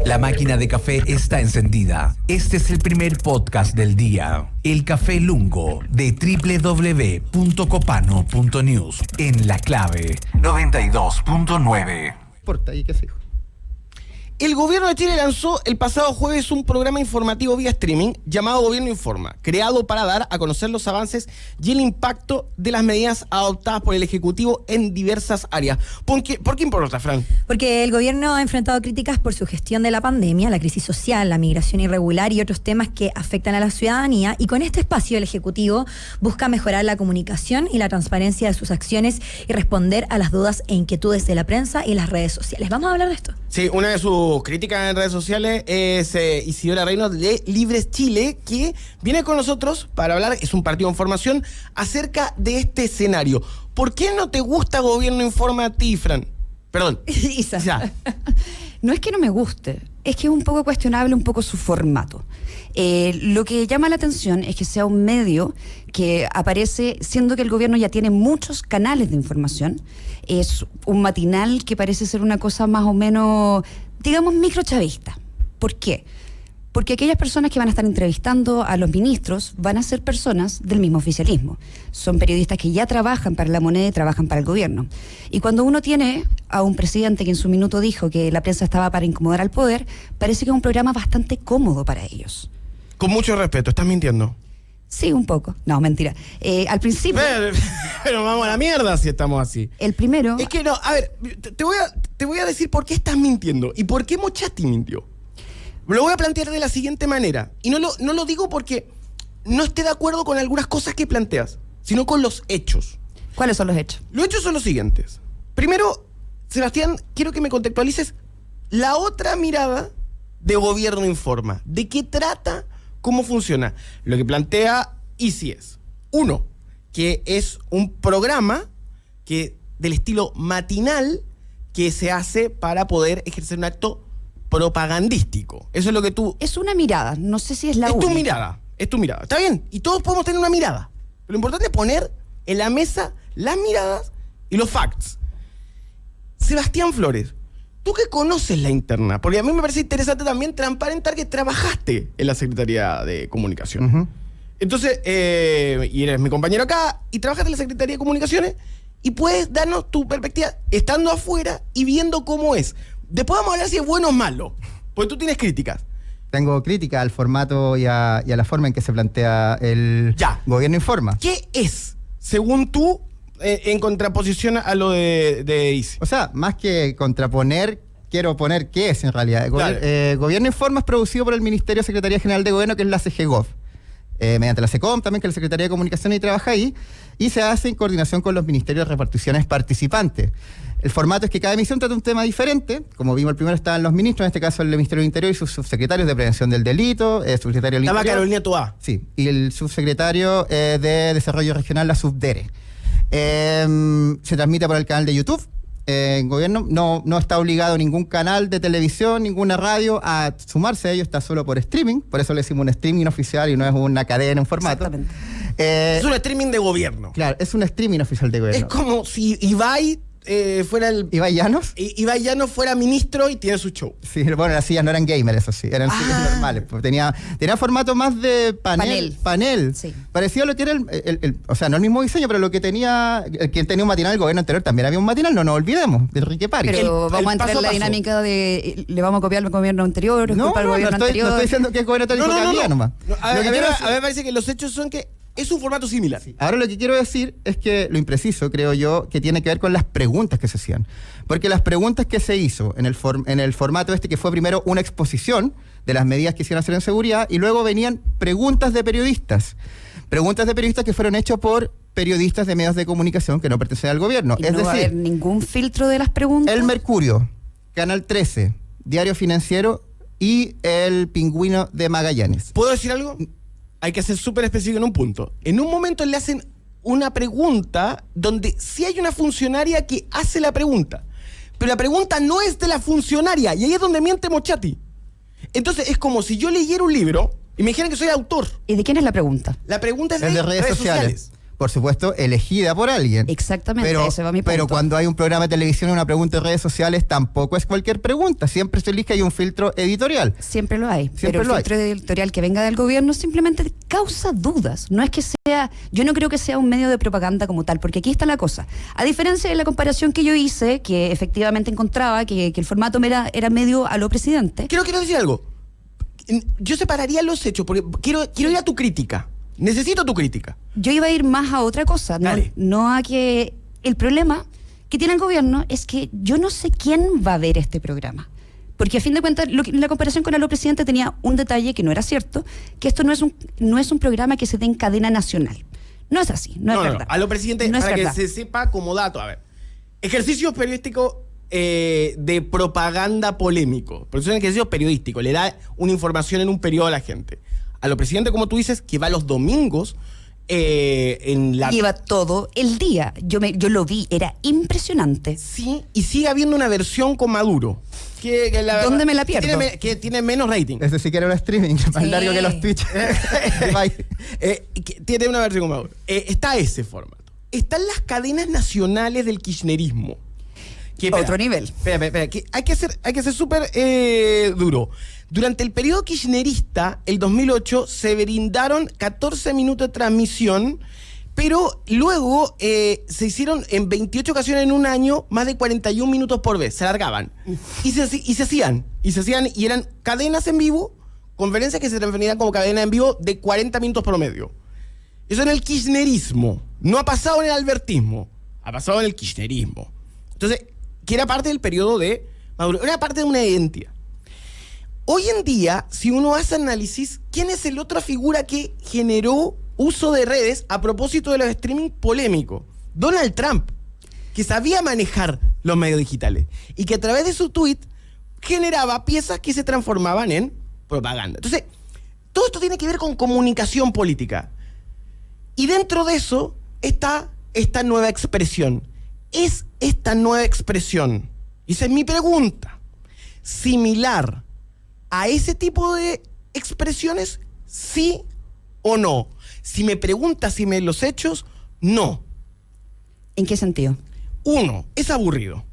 La máquina de café está encendida. Este es el primer podcast del día. El Café Lungo de www.copano.news en La Clave 92.9. Importa, ¿y qué se dijo? El gobierno de Chile lanzó el pasado jueves un programa informativo vía streaming llamado Gobierno Informa, creado para dar a conocer los avances y el impacto de las medidas adoptadas por el Ejecutivo en diversas áreas. ¿Por qué importa, Fran? Porque el gobierno ha enfrentado críticas por su gestión de la pandemia, la crisis social, la migración irregular y otros temas que afectan a la ciudadanía, y con este espacio el Ejecutivo busca mejorar la comunicación y la transparencia de sus acciones y responder a las dudas e inquietudes de la prensa y las redes sociales. Vamos a hablar de esto. Sí, una de sus críticas en redes sociales es Isidora Reynolds de Libres Chile, que viene con nosotros para hablar, es un partido en formación, acerca de este escenario. ¿Por qué no te gusta Gobierno Informa a ti, Fran? Perdón. Isa. No es que no me guste, es que es un poco cuestionable un poco su formato. Lo que llama la atención es que sea un medio que aparece, siendo que el gobierno ya tiene muchos canales de información. Es un matinal que parece ser una cosa más o menos, digamos, microchavista. ¿Por qué? Porque aquellas personas que van a estar entrevistando a los ministros van a ser personas del mismo oficialismo. Son periodistas que ya trabajan para la moneda y trabajan para el gobierno. Y cuando uno tiene a un presidente que en su minuto dijo que la prensa estaba para incomodar al poder, parece que es un programa bastante cómodo para ellos. Con mucho respeto, ¿estás mintiendo? Sí, un poco. No, mentira. Al principio... Pero vamos a la mierda si estamos así. El primero... Es que no, a ver, te voy a decir por qué estás mintiendo y por qué Mochati mintió. Lo voy a plantear de la siguiente manera. Y no lo digo porque no esté de acuerdo con algunas cosas que planteas, sino con los hechos. ¿Cuáles son los hechos? Los hechos son los siguientes. Primero, Sebastián, quiero que me contextualices la otra mirada de Gobierno Informa. ¿De qué trata? ¿Cómo funciona? Lo que plantea Isi es, uno, que es un programa que del estilo matinal que se hace para poder ejercer un acto propagandístico. Eso es lo que tú... Es una mirada, no sé si es la única. Es tu mirada. Está bien, y todos podemos tener una mirada. Pero lo importante es poner en la mesa las miradas y los facts. Sebastián Flores, tú que conoces la interna, porque a mí me parece interesante también transparentar que trabajaste en la Secretaría de Comunicación. Uh-huh. Entonces, y eres mi compañero acá, y trabajaste en la Secretaría de Comunicaciones, y puedes darnos tu perspectiva estando afuera y viendo cómo es. Después vamos a hablar si es bueno o malo, porque tú tienes críticas. Tengo crítica al formato y a la forma en que se plantea el Gobierno Informa. ¿Qué es, según tú, en contraposición a lo de Isi? O sea, más que contraponer, quiero poner qué es en realidad. Gobierno Informa es producido por el Ministerio de Secretaría General de Gobierno, que es la CGGOV. Mediante la SECOM también, que es la Secretaría de Comunicación, y trabaja ahí, y se hace en coordinación con los ministerios de reparticiones participantes. El formato es que cada emisión trata un tema diferente. Como vimos, el primero estaban los ministros, en este caso el Ministerio del Interior y sus subsecretarios de Prevención del Delito, subsecretario del Interior. Estaba Carolina Toá. Sí, y el subsecretario de Desarrollo Regional, la SUBDERE. Se transmite por el canal de YouTube. El gobierno no está obligado a ningún canal de televisión, ninguna radio a sumarse a ello, está solo por streaming, por eso le decimos un streaming oficial y no es una cadena en formato. Exactamente. Es un streaming de gobierno. Claro, es un streaming oficial de gobierno. Es como si Ibai fuera el... ¿Ibai Llanos? Ibai Llanos fuera ministro y tiene su show. Sí, bueno, las sillas no eran gamer, eso sí, eran sillas normales. Pues tenía formato más de panel. Sí. Parecido a lo que era o sea, no el mismo diseño, pero lo que tenía, quien tenía un matinal, el gobierno anterior también había un matinal, no nos olvidemos, de Enrique París. Pero vamos a entrar en la dinámica de, le vamos a copiar al gobierno anterior, no estoy diciendo que el gobierno anterior dijo que había nomás. A mí me parece que los hechos son que es un formato similar. Sí. Ahora lo que quiero decir es que lo impreciso, creo yo, que tiene que ver con las preguntas que se hacían. Porque las preguntas que se hizo en el formato que fue primero una exposición de las medidas que hicieron hacer en seguridad, y luego venían preguntas de periodistas. Preguntas de periodistas que fueron hechas por periodistas de medios de comunicación que no pertenecen al gobierno. ¿Y no va a haber ningún filtro de las preguntas? El Mercurio, Canal 13, Diario Financiero y El Pingüino de Magallanes. ¿Puedo decir algo? Hay que ser súper específico en un punto. En un momento le hacen una pregunta donde sí hay una funcionaria que hace la pregunta, pero la pregunta no es de la funcionaria, y ahí es donde miente Mochati. Entonces es como si yo leyera un libro y me dijeran que soy autor. ¿Y de quién es la pregunta? La pregunta es de redes sociales. por supuesto, elegida por alguien. Exactamente, Pero, ese va mi punto. pero cuando hay un programa de televisión y una pregunta en redes sociales, tampoco es cualquier pregunta. Siempre se elige, hay un filtro editorial. Siempre lo hay. Siempre Pero el lo hay. filtro editorial que venga del gobierno simplemente causa dudas. No es que sea, yo no creo que sea un medio de propaganda como tal, porque aquí está la cosa. A diferencia de la comparación que yo hice, que efectivamente encontraba que el formato era medio a lo presidente. Quiero decir algo. Yo separaría los hechos, porque quiero ir a tu crítica. Necesito tu crítica. Yo iba a ir más a otra cosa, Dale. no a que el problema que tiene el gobierno es que yo no sé quién va a ver este programa. Porque a fin de cuentas, la comparación con Aló Presidente tenía un detalle que no era cierto, que esto no es un programa que se dé en cadena nacional. No es así, no es verdad. A lo presidente, No es para verdad. que se sepa como dato, a ver. Ejercicio periodístico de propaganda polémico. Porque es un ejercicio periodístico, le da una información en un periodo a la gente. A lo presidente, como tú dices, que va los domingos en la... Lleva todo el día. Yo lo vi, era impresionante. Sí, y sigue habiendo una versión con Maduro. ¿Dónde me la pierdo? Que tiene menos rating. Ese sí que era un streaming, más Sí. largo que los Twitch. Que tiene una versión con Maduro. Está ese formato. Están las cadenas nacionales del kirchnerismo. Otro nivel. Espera, que hay que ser súper duro. Durante el periodo kirchnerista, el 2008, se brindaron 14 minutos de transmisión, pero luego se hicieron en 28 ocasiones en un año más de 41 minutos por vez. Se alargaban. Y se hacían. Y eran cadenas en vivo, conferencias que se transferían como cadena en vivo de 40 minutos promedio. Eso en el kirchnerismo. No ha pasado en el albertismo. Ha pasado en el kirchnerismo. Entonces, que era parte del periodo de Maduro. Era parte de una identidad. Hoy en día, si uno hace análisis, ¿quién es la otra figura que generó uso de redes a propósito de los streaming polémicos? Donald Trump, que sabía manejar los medios digitales y que a través de su tweet generaba piezas que se transformaban en propaganda. Entonces, todo esto tiene que ver con comunicación política. Y dentro de eso está esta nueva expresión. ¿Es esta nueva expresión, y esa es mi pregunta, similar a ese tipo de expresiones, sí o no? Si me preguntas si me los hechos, no. ¿En qué sentido? Uno, es aburrido.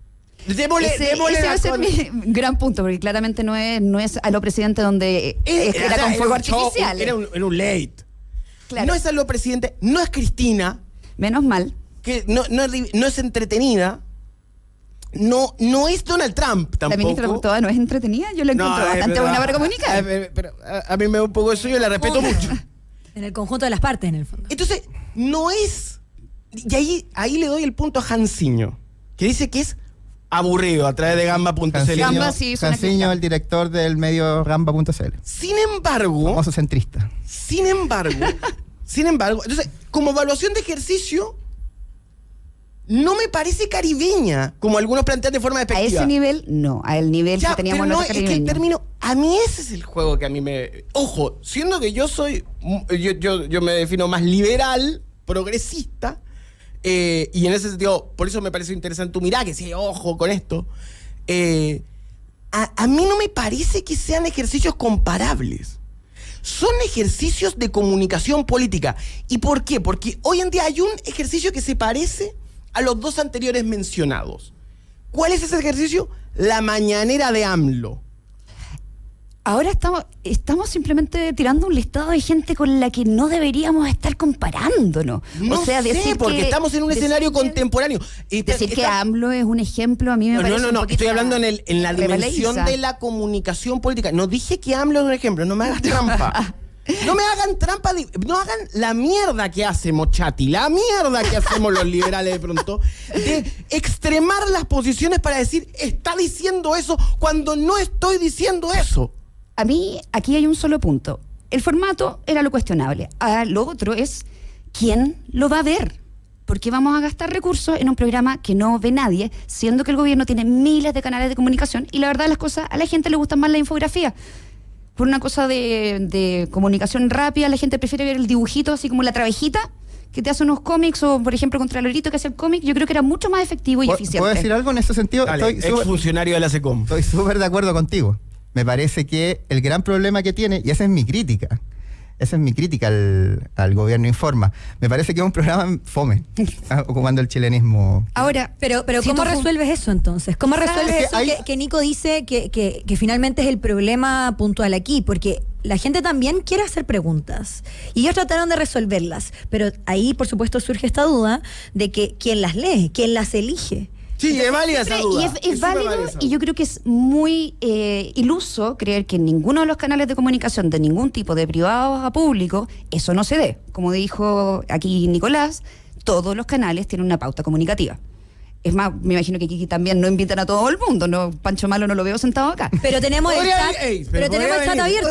Ese va a ser mi gran punto, porque claramente no es a lo presidente donde era con fuego artificial. Era un late. Claro. No es a lo presidente, no es Cristina, Menos mal. que no es entretenida, no es Donald Trump tampoco. La ministra Portoa no es entretenida, yo la encuentro bastante buena para comunicar. A mí me da un poco eso, yo la respeto mucho. En el conjunto de las partes, en el fondo. Entonces, no es... Y ahí le doy el punto a Hansiño, que dice que es aburrido a través de gamba.cl. Gamba sí, suena Hansiño, cristiano. el director del medio Gamba.cl. Sin embargo, Famoso centrista. entonces, como evaluación de ejercicio, no me parece caribeña, como algunos plantean de forma A despectiva. ese nivel, no. Al nivel Ya, que teníamos pero no, los es que el caribeños. término, a mí ese es el juego que a mí me... Ojo, siendo que yo soy, yo me defino más liberal, progresista, y en ese sentido, por eso me parece interesante tu mirada, que sí, ojo con esto. A mí no me parece que sean ejercicios comparables. Son ejercicios de comunicación política. ¿Y por qué? Porque hoy en día hay un ejercicio que se parece a los dos anteriores mencionados. ¿Cuál es ese ejercicio? La mañanera de AMLO. Ahora estamos simplemente tirando un listado de gente con la que no deberíamos estar comparándonos. No o sea, sé, decir porque que- estamos en un decir escenario que- contemporáneo. Decir que AMLO es un ejemplo a mí me parece un poquito estoy hablando en la dimensión rebaladiza. de la comunicación política. No dije que AMLO es un ejemplo, no me hagas trampa. No me hagan trampa, no hagan la mierda que hace Mochati, la mierda que hacemos los liberales de pronto, de extremar las posiciones para decir, está diciendo eso cuando no estoy diciendo eso. A mí, aquí hay un solo punto. El formato era lo cuestionable. Ahora, lo otro es quién lo va a ver. Porque vamos a gastar recursos en un programa que no ve nadie, siendo que el gobierno tiene miles de canales de comunicación y la verdad de las cosas, a la gente le gustan más la infografía. Por una cosa de comunicación rápida, la gente prefiere ver el dibujito, así como la trabajita, que te hace unos cómics, o por ejemplo Contralorito que hace el cómic. Yo creo que era mucho más efectivo y eficiente. ¿Puedo decir algo en ese sentido? Dale, Estoy súper- exfuncionario de la SECOM. Estoy súper de acuerdo contigo. Me parece que el gran problema que tiene, y esa es mi crítica, Esa es mi crítica al Gobierno Informa. Me parece que es un programa fome, ocupando el chilenismo. Ahora, pero si ¿cómo tú resuelves eso entonces? ¿Cómo resuelves Es eso que que Nico dice que finalmente es el problema puntual aquí? Porque la gente también quiere hacer preguntas y ellos trataron de resolverlas, pero ahí por supuesto surge esta duda de que quién las lee, quién las elige. Sí, es válida esa duda. Y es válido, y yo creo que es muy iluso creer que en ninguno de los canales de comunicación, de ningún tipo, de privados a público, eso no se dé. Como dijo aquí Nicolás, todos los canales tienen una pauta comunicativa. Es más, me imagino que aquí también no invitan a todo el mundo, ¿no? Pancho Malo no lo veo sentado acá. Pero tenemos el chat, pero tenemos el chat abierto.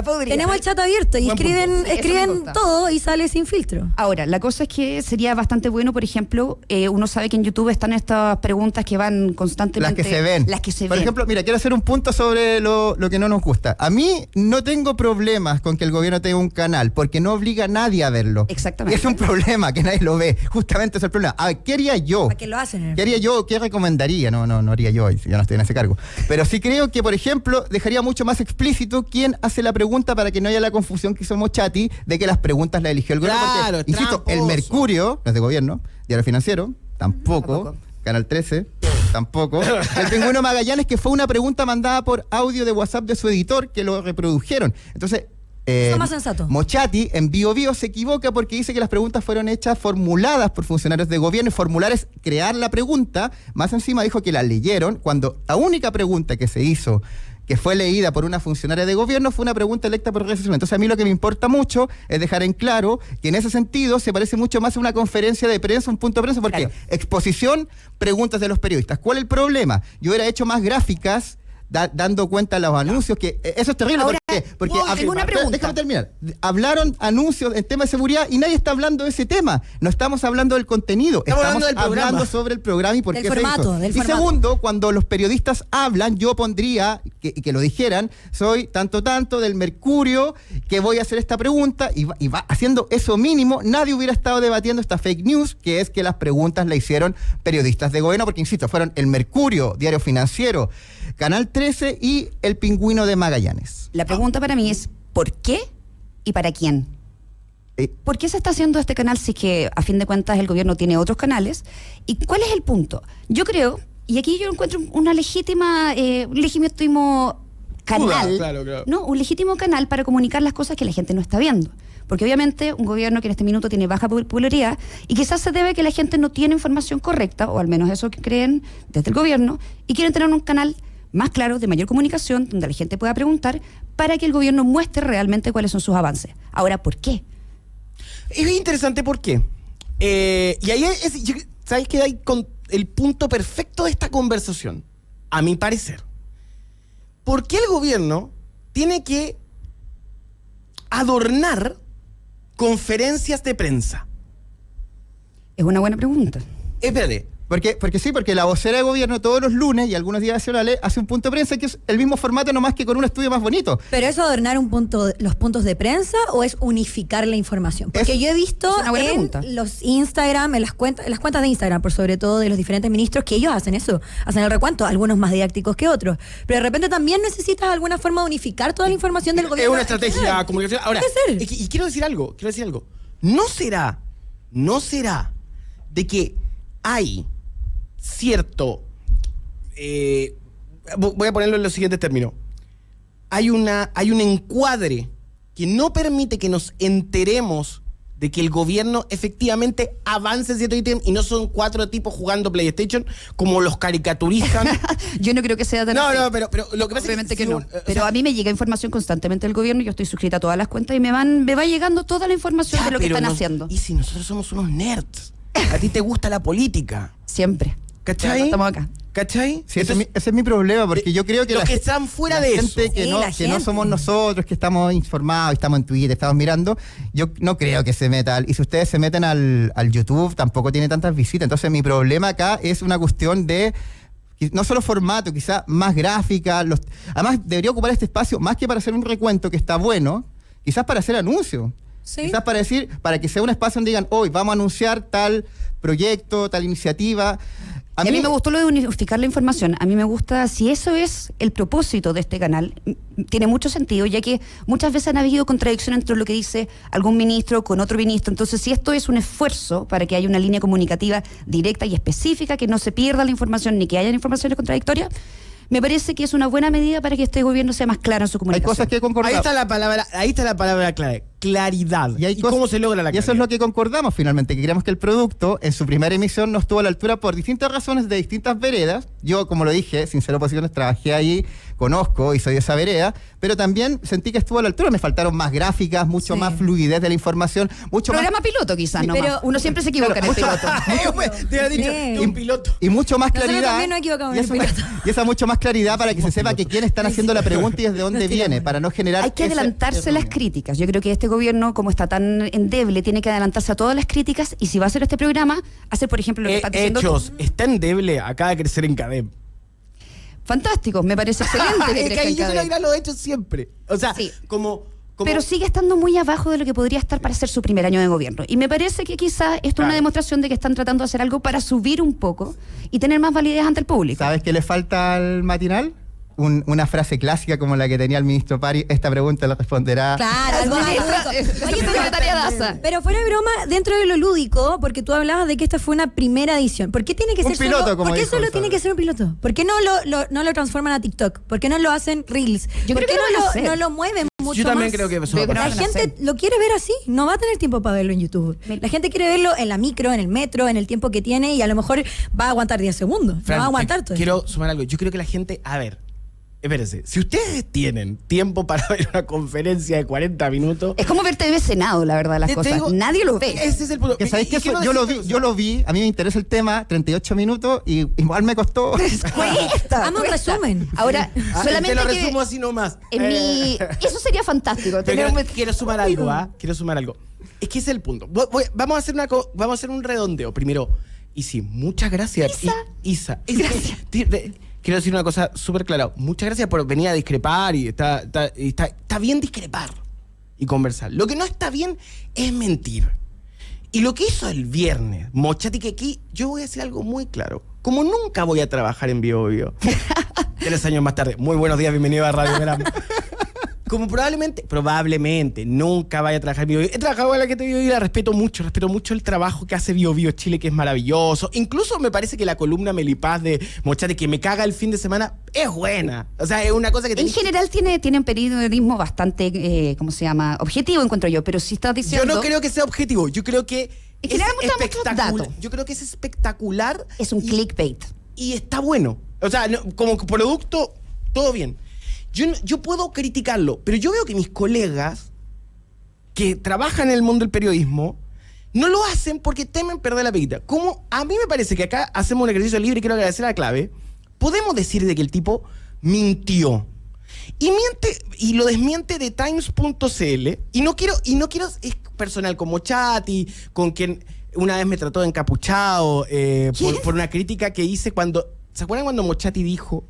Podría. Tenemos el chat abierto y Buen punto. escriben todo y sale sin filtro. Ahora, la cosa es que sería bastante bueno, por ejemplo, uno sabe que en YouTube están estas preguntas que van constantemente. Las que se ven. Por ejemplo, mira, quiero hacer un punto sobre lo que no nos gusta. A mí no tengo problemas con que el gobierno tenga un canal, porque no obliga a nadie a verlo. Exactamente. Y es un problema que nadie lo ve. Justamente ese es el problema. A ver, ¿qué haría yo? ¿Para qué lo hacen? ¿Qué haría yo? ¿Qué recomendaría? No haría yo no estoy en ese cargo. Pero sí creo que, por ejemplo, dejaría mucho más explícito quién hace la pregunta para que no haya la confusión que hizo Mochati de que las preguntas las eligió el gobierno. Claro, Porque, insisto, tramposo. el Mercurio, no es de gobierno, Diario Financiero, tampoco. Canal 13, tampoco. El Pingüino Magallanes, que fue una pregunta mandada por audio de WhatsApp de su editor, que lo reprodujeron. Entonces, Eso es más sensato. Mochati en Bio Bio se equivoca porque dice que las preguntas fueron hechas formuladas por funcionarios de gobierno, y formular es crear la pregunta. Más encima dijo que la leyeron cuando la única pregunta que se hizo, que fue leída por una funcionaria de gobierno, fue una pregunta electa por redes sociales. Entonces, a mí lo que me importa mucho es dejar en claro que en ese sentido se parece mucho más a una conferencia de prensa, un punto de prensa, porque Claro. exposición, preguntas de los periodistas. ¿Cuál es el problema? Yo hubiera hecho más gráficas dando cuenta de los anuncios, que eso es terrible. Ahora, porque tengo una pregunta. déjame terminar. Hablaron anuncios en tema de seguridad y nadie está hablando de ese tema. No estamos hablando del contenido, Estamos hablando del hablando programa. sobre el programa y por Del qué se formato, hizo. del Y formato. segundo, cuando los periodistas hablan, yo pondría, que lo dijeran, soy tanto del Mercurio, que voy a hacer esta pregunta, y va haciendo eso mínimo. Nadie hubiera estado debatiendo esta fake news, que es que las preguntas la hicieron periodistas de gobierno, porque insisto, fueron el Mercurio, Diario Financiero, Canal 13 y el Pingüino de Magallanes. La pregunta para mí es, ¿por qué y para quién? ¿Por qué se está haciendo este canal si es que a fin de cuentas el gobierno tiene otros canales? ¿Y cuál es el punto? Yo creo, y aquí yo encuentro una legítimo canal, Claro. ¿no? Un legítimo canal para comunicar las cosas que la gente no está viendo. Porque obviamente un gobierno que en este minuto tiene baja popularidad y quizás se debe a que la gente no tiene información correcta, o al menos eso que creen desde el gobierno, y quieren tener un canal más claro, de mayor comunicación, donde la gente pueda preguntar, para que el gobierno muestre realmente cuáles son sus avances. Ahora, ¿por qué? Es interesante por qué. Y ahí ¿sabes qué? Hay con el punto perfecto de esta conversación, a mi parecer. ¿Por qué el gobierno tiene que adornar conferencias de prensa? Es una buena pregunta. Espérate. Porque la vocera de gobierno todos los lunes y algunos días nacionales hace un punto de prensa que es el mismo formato, nomás que con un estudio más bonito. ¿Pero es adornar los puntos de prensa o es unificar la información? Porque yo he visto es una buena en pregunta. los Instagram, en las cuentas de Instagram, por sobre todo de los diferentes ministros, que ellos hacen eso, hacen el recuento, algunos más didácticos que otros. Pero de repente también necesitas alguna forma de unificar toda la información del Es gobierno. una estrategia de comunicación. Ahora, Puede ser. y quiero decir algo. No será de que hay cierto, voy a ponerlo en los siguientes términos, hay un encuadre que no permite que nos enteremos de que el gobierno efectivamente avance en cierto ítem y no son 4 tipos jugando PlayStation como los caricaturizan. Yo no creo que sea tan No, así. pero lo que pasa Obviamente es que si no. uno- o Pero sea, a mí me llega información constantemente del gobierno, yo estoy suscrita a todas las cuentas y me va llegando toda la información ya, de lo que pero están nos- haciendo. Y si nosotros somos unos nerds, a ti te gusta la política, Siempre. ¿cachai? Ya, estamos acá. ¿Cachai? Sí, Entonces, ese es mi problema, porque yo creo que los que están fuera de gente eso. que, Sí, no, la que no gente. somos nosotros, que estamos informados, estamos en Twitter, estamos mirando, yo no creo que se meta. Y si ustedes se meten al YouTube, tampoco tiene tantas visitas. Entonces mi problema acá es una cuestión de no solo formato, quizás más gráfica. Además, debería ocupar este espacio más que para hacer un recuento que está bueno, quizás para hacer anuncios. Sí. Quizás para que sea un espacio donde digan, hoy vamos a anunciar tal proyecto, tal iniciativa. A mí me gustó lo de unificar la información. A mí me gusta, si eso es el propósito de este canal, tiene mucho sentido, ya que muchas veces han habido contradicciones entre lo que dice algún ministro con otro ministro. Entonces, si esto es un esfuerzo para que haya una línea comunicativa directa y específica, que no se pierda la información ni que haya informaciones contradictorias, me parece que es una buena medida para que este gobierno sea más claro en su comunicación. Hay cosas que concordamos. Ahí está la palabra clave, claridad. ¿Y cómo se logra la claridad? Y eso es lo que concordamos finalmente, que creemos que el producto en su primera emisión no estuvo a la altura por distintas razones de distintas veredas. Yo, como lo dije, sin ser oposiciones, trabajé ahí, conozco y soy de esa vereda, pero también sentí que estuvo a la altura. Me faltaron más gráficas, mucho más fluidez de la información, mucho Programa más... piloto quizás, ¿no? Pero Uno siempre se equivoca en el piloto. Te había dicho, un piloto. Y mucho más Nosotros claridad. también nos equivocamos en el piloto. Y esa mucho más claridad para que se sepa que quién están haciendo la pregunta y desde dónde viene, para no generar... Hay que adelantarse a las críticas. Yo creo que este gobierno, como está tan endeble, tiene que adelantarse a todas las críticas, y si va a hacer este programa, hacer, por ejemplo, lo que está diciendo... Hechos, está endeble, acaba de crecer en CADEM. Fantástico, me parece excelente que Es que crezca ahí en yo quiero CADEM. ir a los hechos siempre. O sea, Sí. como Pero sigue estando muy abajo de lo que podría estar para ser su primer año de gobierno. Y me parece que quizás esto es Claro. una demostración de que están tratando de hacer algo para subir un poco y tener más validez ante el público. ¿Sabes qué le falta al matinal? Una frase clásica como la que tenía el ministro Pari. Esta pregunta la responderá... Claro, algo Oye, Oye, secretaria Daza. pero fuera de broma, dentro de lo lúdico, porque tú hablabas de que esta fue una primera edición. ¿Por qué tiene que Un ser piloto, solo? como ¿Por qué dijo solo el tiene Sandro. que ser un piloto? ¿Por qué no lo transforman a TikTok? ¿Por qué no lo hacen Reels? Yo ¿Por creo qué que lo van a hacer. no lo mueven mucho yo también más? creo que eso va a Yo creo pasar. La van a gente hacer. lo quiere ver así, no va a tener tiempo para verlo en YouTube. La gente quiere verlo en la micro, en el metro, en el tiempo que tiene, y a lo mejor va a aguantar 10 segundos. Fran, no va a aguantar todo. quiero sumar algo. Yo creo que la gente, a ver, espérense, si ustedes tienen tiempo para ver una conferencia de 40 minutos, Es como ver TV Senado, la verdad, las Te cosas. digo- Nadie lo ve. ese es el punto. Que sabéis Y que quiero yo lo decirte- vi, a mí me interesa el tema, 38 minutos, y igual me costó. Cuesta. Hazme un cuesta. resumen. Ahora, te solamente lo que resumo así nomás. eso sería fantástico. Pero tener un- quiero sumar algo, ¿ah? Quiero sumar algo. Es que ese es el punto. Vamos a hacer un redondeo. Primero, Isi, muchas gracias. Isa. Gracias. Quiero decir una cosa súper clara. Muchas gracias por venir a discrepar y está bien discrepar y conversar. Lo que no está bien es mentir. Y lo que hizo el viernes, Mochati, que aquí yo voy a decir algo muy claro. Como nunca voy a trabajar en Bio Bio, 3 años más tarde, muy buenos días, bienvenido a Radio Verano. Como probablemente nunca vaya a trabajar en Bio Bio. He trabajado en la que te Bio Bio y la respeto mucho el trabajo que hace Bio Bio Chile, que es maravilloso. Incluso me parece que la columna Melipaz de Mochati, que me caga el fin de semana, es buena. O sea, es una cosa que En general tienen periodismo bastante, ¿cómo se llama? Objetivo, encuentro yo. Pero si estás Yo diciendo... no creo que sea objetivo. Yo creo que En general me gustan mucho los espectacular. datos. Yo creo que es espectacular. Es un clickbait. Y está bueno. O sea, como producto, todo bien. Yo puedo criticarlo, pero yo veo que mis colegas que trabajan en el mundo del periodismo no lo hacen porque temen perder la peguita. Como a mí me parece que acá hacemos un ejercicio libre y quiero agradecer a la clave, podemos decir de que el tipo mintió. Y miente, y lo desmiente de Times.cl, y no quiero, es personal con Mochati, con quien una vez me trató de encapuchado por una crítica que hice cuando, ¿se acuerdan cuando Mochati dijo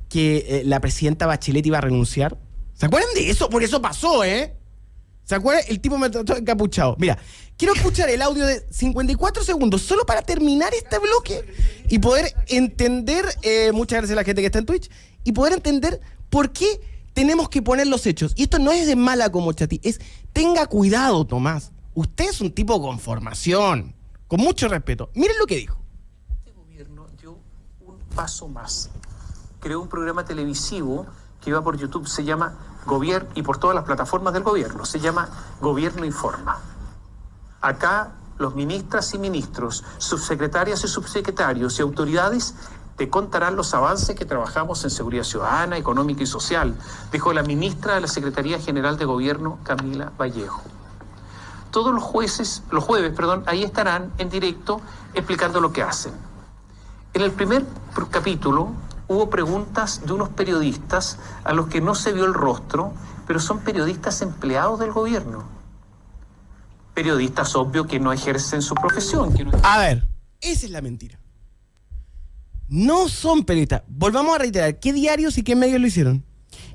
que la presidenta Bachelet iba a renunciar? ¿Se acuerdan de eso? Porque eso pasó, ¿eh? ¿Se acuerdan? El tipo me trató de encapuchado. Mira, quiero escuchar el audio de 54 segundos solo para terminar este bloque y poder entender, muchas gracias a la gente que está en Twitch, y poder entender por qué tenemos que poner los hechos. Y esto no es de mala como Chati, es tenga cuidado, Tomás. Usted es un tipo con formación, con mucho respeto. Miren lo que dijo. Este gobierno dio un paso más. Creó un programa televisivo que va por YouTube, se llama Gobierno, y por todas las plataformas del gobierno, se llama Gobierno Informa. Acá los ministras y ministros, subsecretarias y subsecretarios y autoridades te contarán los avances que trabajamos en seguridad ciudadana, económica y social, dijo la ministra de la Secretaría General de Gobierno, Camila Vallejo. Todos los jueves, ahí estarán en directo explicando lo que hacen. En el primer capítulo hubo preguntas de unos periodistas a los que no se vio el rostro, pero son periodistas empleados del gobierno. Periodistas, obvio, que no ejercen su profesión. A ver, esa es la mentira. No son periodistas. Volvamos a reiterar, ¿qué diarios y qué medios lo hicieron?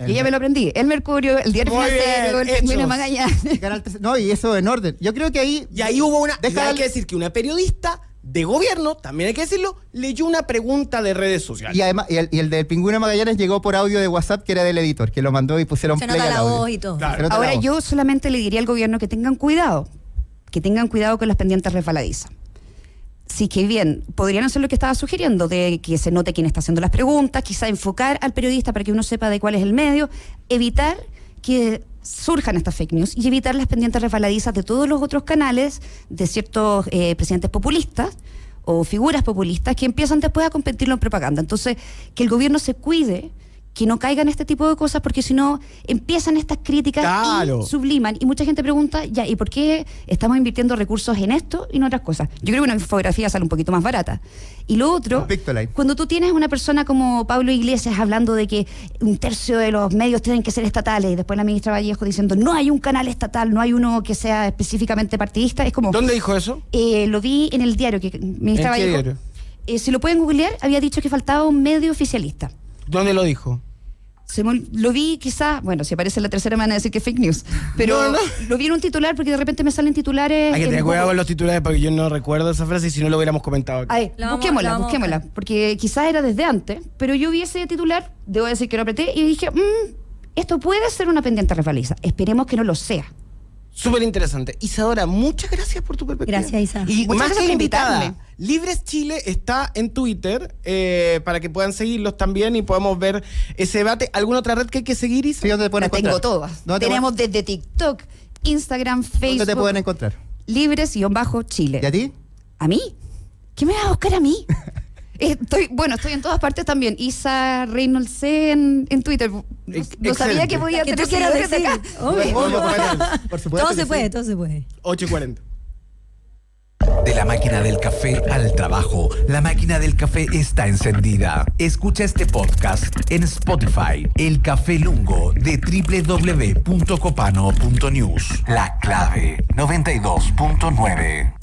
Y ya me lo aprendí. El Mercurio, el Diario Muy Financiero, bien, el Pingüino hechos. Magallanes. No, y eso en orden. Yo creo que ahí... Y ahí hubo una... Deja hay el- que decir que una periodista de gobierno, también hay que decirlo, leyó una pregunta de redes sociales. Y además, y el del Pingüino Magallanes llegó por audio de WhatsApp, que era del editor, que lo mandó y pusieron Se play nota al la audio. voz y todo. Claro. Se nota Ahora la voz. yo solamente le diría al gobierno que tengan cuidado con las pendientes resbaladizas. Sí, que bien, podrían hacer lo que estaba sugiriendo, de que se note quién está haciendo las preguntas, quizá enfocar al periodista para que uno sepa de cuál es el medio, evitar que surjan estas fake news y evitar las pendientes resbaladizas de todos los otros canales de ciertos presidentes populistas o figuras populistas que empiezan después a competirlo en propaganda. Entonces, que el gobierno se cuide, que no caigan este tipo de cosas, porque si no empiezan estas críticas Claro. y subliman. Y mucha gente pregunta, ya, ¿y por qué estamos invirtiendo recursos en esto y no otras cosas? Yo creo que una infografía sale un poquito más barata. Y lo otro, Un Pictoline. cuando tú tienes una persona como Pablo Iglesias hablando de que 1/3 de los medios tienen que ser estatales, y después la ministra Vallejo diciendo, no hay un canal estatal, no hay uno que sea específicamente partidista, es como... ¿Dónde dijo eso? Lo vi en el diario, que ministra ¿En qué Vallejo... diario? Si lo pueden googlear, había dicho que faltaba un medio oficialista. ¿Dónde lo dijo? Lo vi quizá, bueno, si aparece la tercera me van a decir que es fake news, pero No. lo vi en un titular porque de repente me salen titulares... Hay que en tener cuidado Google. con los titulares porque yo no recuerdo esa frase y si no lo hubiéramos comentado aquí. Ay, La vamos- busquémosla, la vamos a busquémosla, buscar. porque quizás era desde antes, pero yo vi ese titular, debo decir que lo apreté y dije, esto puede ser una pendiente resbaliza, esperemos que no lo sea. Súper interesante. Isadora, muchas gracias por tu perspectiva. Gracias, Isa. Y Muchas más gracias que por invitada, invitarme. Libres Chile está en Twitter para que puedan seguirlos también y podamos ver ese debate. ¿Alguna otra red que hay que seguir, Isa? Sí, ¿dónde te pueden Las tengo encontrar? todas. ¿Dónde te Tenemos desde TikTok, Instagram, ¿Dónde te Facebook, pueden encontrar? Libres-Chile. ¿Y a ti? ¿A mí? ¿Qué me vas a buscar a mí? Estoy en todas partes también. Isa Reynolds C en Twitter. No sabía que podía Que tener tú quieras seguidores de decir. acá. Obvio. Por supuesto Todo que se sí. puede, todo se puede. 8:40. De la máquina del café al trabajo, la máquina del café está encendida. Escucha este podcast en Spotify, El Café Lungo de www.copano.news. La clave 92.9.